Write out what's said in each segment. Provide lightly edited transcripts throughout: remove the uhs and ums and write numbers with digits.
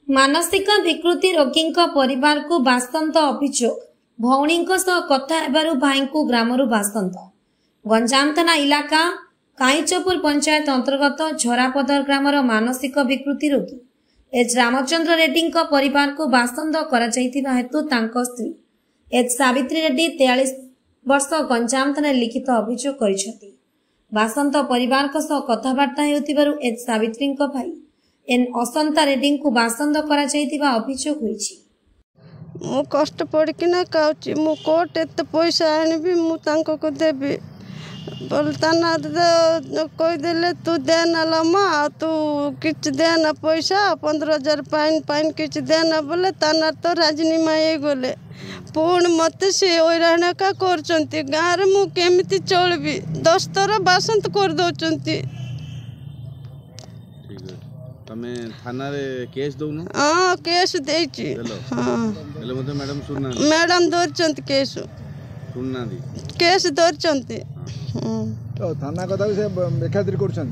मानसिक विकृति रोगी परिवार को बासंत अभियोग भौणी कथा हेबारु भाई को ग्रामरु बासंत गंजाम थाना इलाका काईचपुर पंचायत अंतर्गत झरापदर ग्रामर मानसिक विकृति रोगी एच रामचंद्र रेड्डी परिवार को बासंत करा हेतु तांको स्त्री एच सावित्री रेड्डी 43 वर्ष गंजाम थाना लिखित अभियोग करिसेंती। बासंत परिवार कथबार्ता हेउतिबारु एच सावित्री भाई एन असंता रेड्डी को बासंद करा अभियोग होईछि। मु कष्ट पड़किना खाऊँ मु कोट एत पैसा आनबी मु तांको को देबी बोल ताना कहीदेले तू देना लमा तू किच देना पैसा 15,000 पाइन किच देना बोले ताना तो राजनीमा ये गले पुणी मत सी ओराणा का कर गाँव मु केमिति चलबी 10 थर बासंत कर दौरान तमे थाना रे केस दउनु हां केस देछि हां हेले मते मैडम सुनना मैडम दौरचंत केस सुनना दी केस दौरचंत तो थाना कथा से बेखातिर करछंत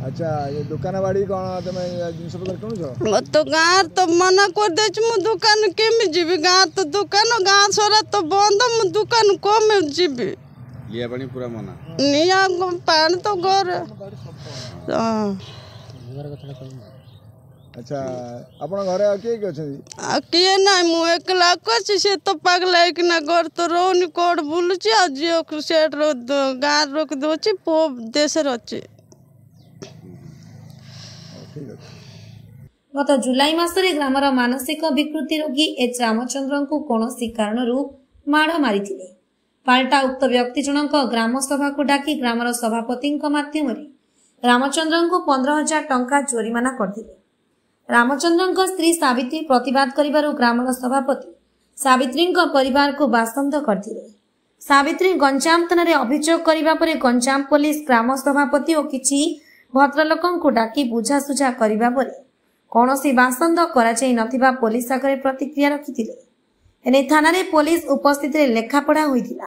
अच्छा ये दुकान बाड़ी कोन तमे जिंस पत्र कोन छ म तो गार तो मना कर दे मु दुकान केमि जीबी गार तो दुकान गार छोरा तो बंद मु दुकान कोम जीबी लिया पानी पूरा मना निया पानी तो घर अच्छा अपन घरे किए के अछि किए ना मु एकला करछि से तो पागल कि ना घर तो रोनी कोड बुलुछि आ जियो सेट रो गार रोक दोछि पो देश रछि। गत जुलाई मासरे ग्रामर मानसिक विकृति रोगी एच रामचंद्र को कौनसी कारणरू माड़ मारिथिले। पाल्टा उक्त व्यक्ति जनक ग्राम सभा को डाकी ग्रामर सभापति माध्यम रामचंद्र को 15,000 टंका जोरिमाना करथिले। रामचंद्र स्त्री सावित्री प्रतिवाद करिबारु ग्रामर सभापति सावित्री परिवार को बासंद करथिले। सावित्री गंजाम थाना रे अभियोग करिबा परे गंजाम पुलिस ग्राम सभापति और किछि भद्रलोकन को डाकी बुझासुझा करिबा परे कौनसी बासंद कराई नथिबा पुलिस आगे प्रतिक्रिया रखिथिले। एने थाना रे पुलिस उपस्थित रे लेखापढ़ा होइथिला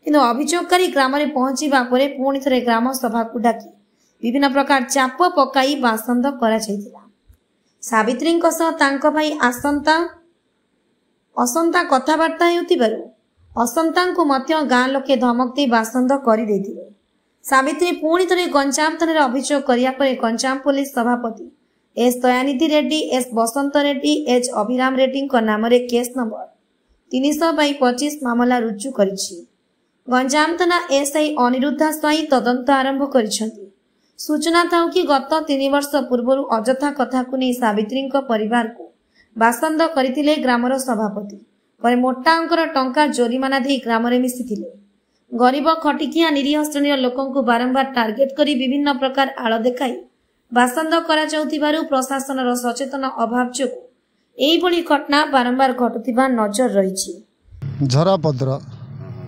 किंतु अभियोगकारी ग्राम रे पहुंचीबा परे पुणी थरे ग्राम सभा को डाकी विभिन्न प्रकार चाप पकाई बासंद कराइथिला। सावित्री तांको भाई असंता कथबार्ता हेउतिबारु असंता को मध्य गाँ लोके धमक दे बासंद करि दैथिले। सावित्री पुणी थरे गंजाम थाना रे अभियोग करिया परे गंजाम पुलिस सभापति एस दयानिधि रेड्डी एस बसंत रेड्डी एच अभिराम रेड्डी नाम रे केस नंबर 300/25 मामला रुजु करिछि। गंजाम थाना एसआई अनिरुद्धा स्वाई तदंत आरंभ करिसेंती। सूचना थाउ कि गत 3 वर्ष पूर्व अजथा कथा को नहीं सावित्री परिवार को बासंद करथिले ग्रामर सभापति पर मोटा अंकर टंका जोरिमाना दे ग्राम रे मिसिथिले। गरीब खटिकिया निरीह श्रेणी लोकन को बारंबार टार्गेट करी विभिन्न प्रकार आळ देखाई बासंद करा जाउथिबारु प्रशासन सचेतन अभाव जोगु एही बड़ी घटना बारंबार घटुथिबा नजर रहिछि। झरापद्र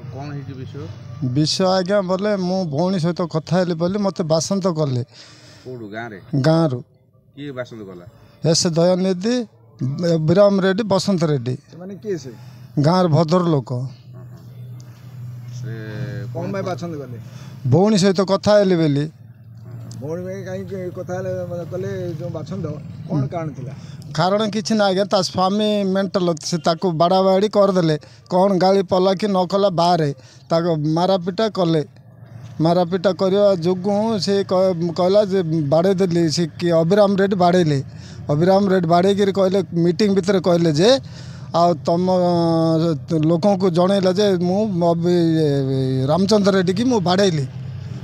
कोन हेछि विषय आज्ञा बोले मु भौणी सहित कथा हेली बोली मते बासंत करले कोडु गाँ रे की बासंत कला एस दयानिधि विराम रेड्डी बसंत रेड्डी माने के से गाँ भद्र लोक से कोन भाई बासंत करले भौणी सहित कथा हेली बोली भौणी भाई काई कथा कले जो बासंत कोन कारण थिला कारण किसी ना आज्ञा ता स्वामी मेंटल से ताको बाड़ा बाड़ी करदे कौन गाड़ी पला कि न कला बाहर ताको मारापिटा कले मारापिटा करवा जोगु से कहला जे बाड़े देली से कि अभिराम रेड्डी बाड़ेले अभिराम रेड्डी बाड़े कि कहले मीटिंग भितर कहले जे आ तुम लोकों को जनइला जे मु रामचंद्र रेड्डी की मु बाड़ेली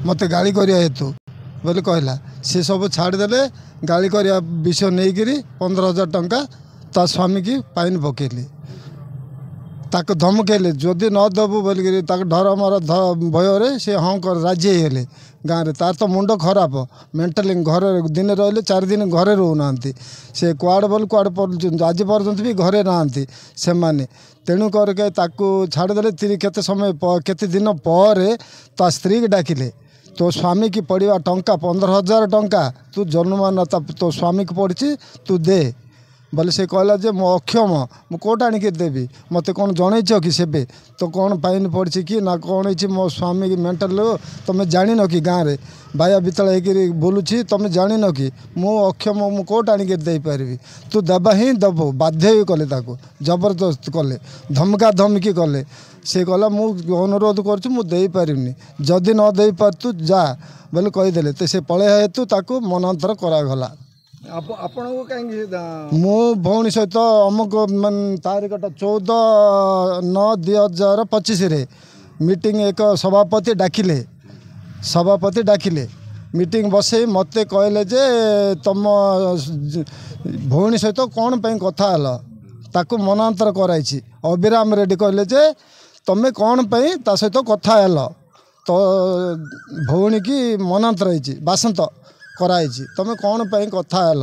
मते गाड़ी करिया हेतु बोले कहला से सब छाड़देले गाड़ी करिया विषय नहीं करी 15,000 टंका ता स्वामी की पाइन पकेली ताक धमकेले जदि न देबू बोलिकी डर मर भय से हाँ कर राजी हेले गाँव में तार तो मुंड खराब मेंटाली घर दिन रही 4 दिन घरे रोना से कुआड़े बोल कुआड़े आज पर्यंत भी घरे नहांती से माने तेणु करके ताकू छाड़देले केते समय केते दिन पर ता स्त्री की डाकिले तो स्वामी की पड़ा टंका 15,000 टंका तू जन्म न तो स्वामी की पड़ी तू दे बोले से कहला जे मो अक्षम मु कोट आनिक देवी मत कौन जनईच कि सेबे तो कौन फाइन पड़ी कि ना कौन हो मो स्वामी मेंटल तुम जान कि गाँव में बाया बितल हो बुलूची तुम जान कि मु अक्षम मु कोट आनिक दे पारि तू देवा ही दबु बाध्य ही कले जबरदस्त कले धमका धमकी कले से कहला मु अनुरोध करूँ जदि न दे पार तू जा बोले कहीदे तो से पलि हेतु ताकू मनांतर करागला मु भौणी सहित अमुक मान तारीखटा 14/9/2025 मीटिंग एक सभापति डाकिले मीटिंग बसई मत कहले जे तुम भौणी सहित कौन पे कथा है ताकू मनांतर कराई अभिराम रेड्डी कहले जे तुम कौन पे ता सहित कथा है तो भौणी की मनांतर है बासंत कराई तुम कौन पे कथा है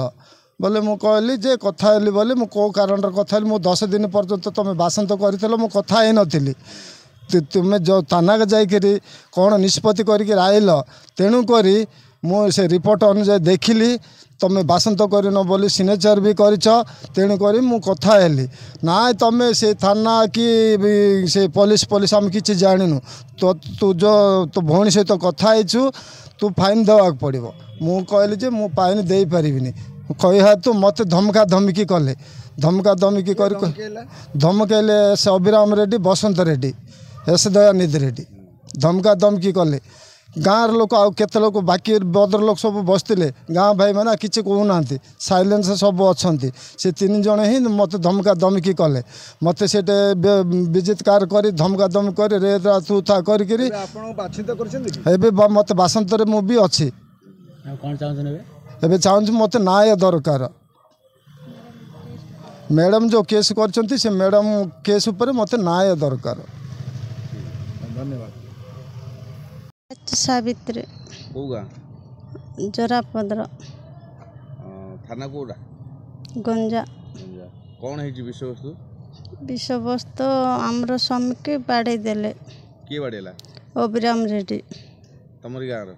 बोले मु कहली जे कथा हेली बोले मु को कारण कथा मु 10 दिन पर्यंत तुम बासंत कर मु कथा ही नथिली तुम्हें जो थाना जाइकरी कौन निष्पत्ति करके आइल तेणुक मु से रिपोर्ट अनुसार देखिली तुम बासंत करन बोली सिग्नेचर भी करिछ तेणुक मु कथा हेली ना तुम से थाना कि से पुलिस आम कि जानिनु तो तू जो तो भौणी सहित कथा हेचु तू फाइन देवाक पड़ो मु कहली जे मु फाइन दे पारिबिनी कह तू मत धमका धमकी कले धमका धमकी कर धमकेले से अभिराम रेड्डी बसंत रेड्डी एस दयानिधि रेड्डी धमका धमकी कले गाँव लोक आउ केते लोक बाकी बदर लोक सब बसते गाँ भाई मैंने किसी कहूना साइलेंस सब अच्छा से 3 जन ही मत धमका धमकी कले मत से विजित कार कर धमका धमकी कर रे तू था करी मत बासंत मु भी अच्छी एबे चाहूँ मत न्याय दरकार मैडम जो केस कर से मैडम केस उपर मत न्याय दरकार। धन्यवाद। सावित्री जोरापद्र थाना कोड़ा गंजा कौन है विषय वस्तु आमर स्वामी के बाड़े देले किए बाड़ेला अभिराम रेड्डी तमरी गाँव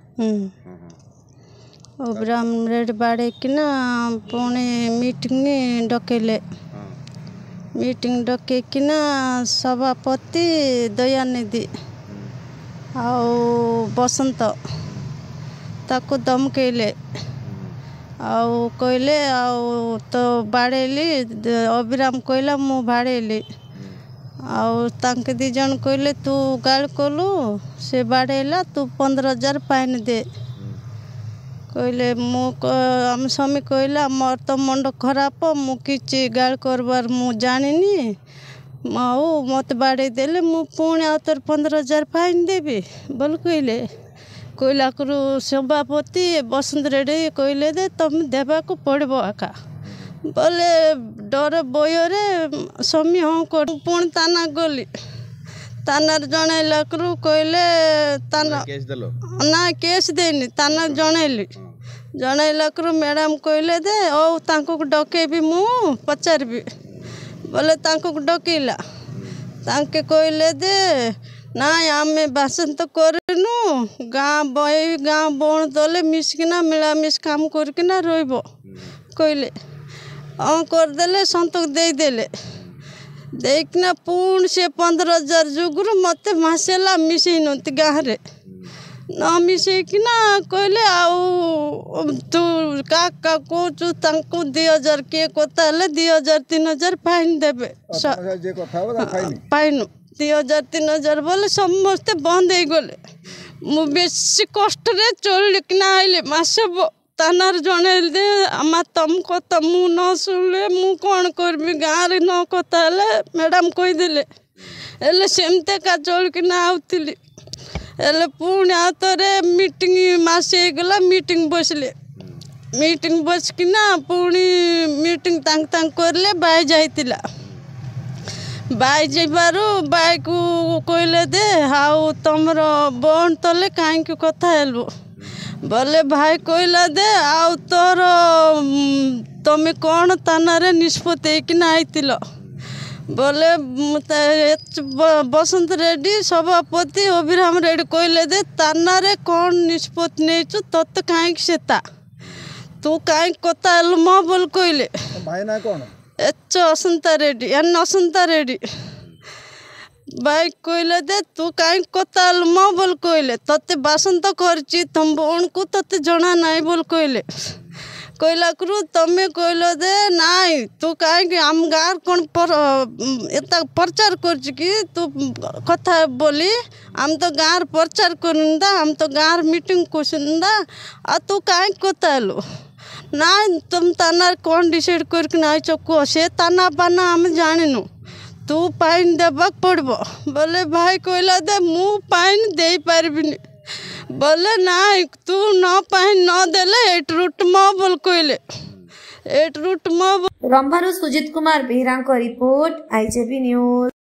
अभिराम रेड्डी बाड़े किना पुणे मीटिंग डकेले मीटिंग डके किना सभापति दयानिधि आउ बसंत ताको धमकेले आउ कहले आउ तो बाड़ेली अभिराम कहला मु बाड़ेली आउ तांके 2 जन कहले तू गाल कलु से बाड़ेला तू 15,000 फाइन दे कहले मु आम स्वामी कहला मोर तो मुंड खराब मु किछि गाल करबार मु जानिनी माओ मत बाड़े देले मु पुणे आ तोर 15,000 फाइन देवी बोल कहले कहला करू सभापति बसंत रेड्डी कहले दे तुम देवा को पड़ो आका बोले डर बयरे स्वामी हाँ कर पुणी ताना गली तानार जनइला करू कहले ताना ना केस देनी ताना जनइली जनइला करू मैडम कहले दे ओ तांको डकेबी मु पचारबी बोले तांको डकेला तांके कहले दे ना आम बासंत करनु गाँ बई गाँ बण दले मिसकिना मिलामिश काम करकिना रहिबो कहले करदेले संतोष देदेले देखना पुणी से 15,000 जुगुरु मत मसेला मिसई नती गाँव रे न मिसईकिना कहले आउ तू का कहूँ तांको 2,000 किए कथा 2,000 3,000 फाइन देवे फाइन 2,000 3,000 बोले समस्ते बंद हो गले मु बेसी कष्ट रे चलिकिना आइले मासब तानार जनइल दे आमा तुम कथा मु न शुणले मु कौन करबी गाँव रे न कथा मैडम कहीदेले हेले सेमते का चलिकिना आउतिली हेले पुणी आतरे मीटिंग मासे गला मीटिंग बसले मीटिंग बसकिना पुणी मीटिंग तांग करले बाय जाइतिला बाय जाइबारु बाय को कहले दे हाउ तमर बन तले काहे कथा हेलबो बोले भाई कहला दे आउ तोर तमे कौन थाना रे निष्पत्ति किना आइतिल बोले बसंत रेड्डी सभापति अभिराम रेड्डी कहले दे थाना रे कौन निष्पत्ति नहीं तत कहीं से तू कहीं कथा म बोल कहले भाई ना कौन एच असंता रेड्डी एन असंता रेड्डी भाई कहले दे तू कहीं कताल म बोल कहले तते बासन तो करची तुम बोन को तते जना नहीं बोल कहले कहला करू तमें कहलो दे नाई तू कहीं आम गार कौन पर एता प्रचार करची कि तू कथा बोली आम तो गार प्रचार करंदा आम तो गार मीटिंग कोसंदा आ तू कहीं कतालो ना तुम ताना कौन डिसाइड करके ना चको से ताना पाना आम जानिनु तू पाइन देवाक पड़बो बोले भाई कहला दे मु पाइन दे पारबिनी बोले ना तू न पाइन न देले एट रूट म बोल कहले एट रूट म रंभारू सुजित कुमार बेहरा रिपोर्ट आईजेबी न्यूज।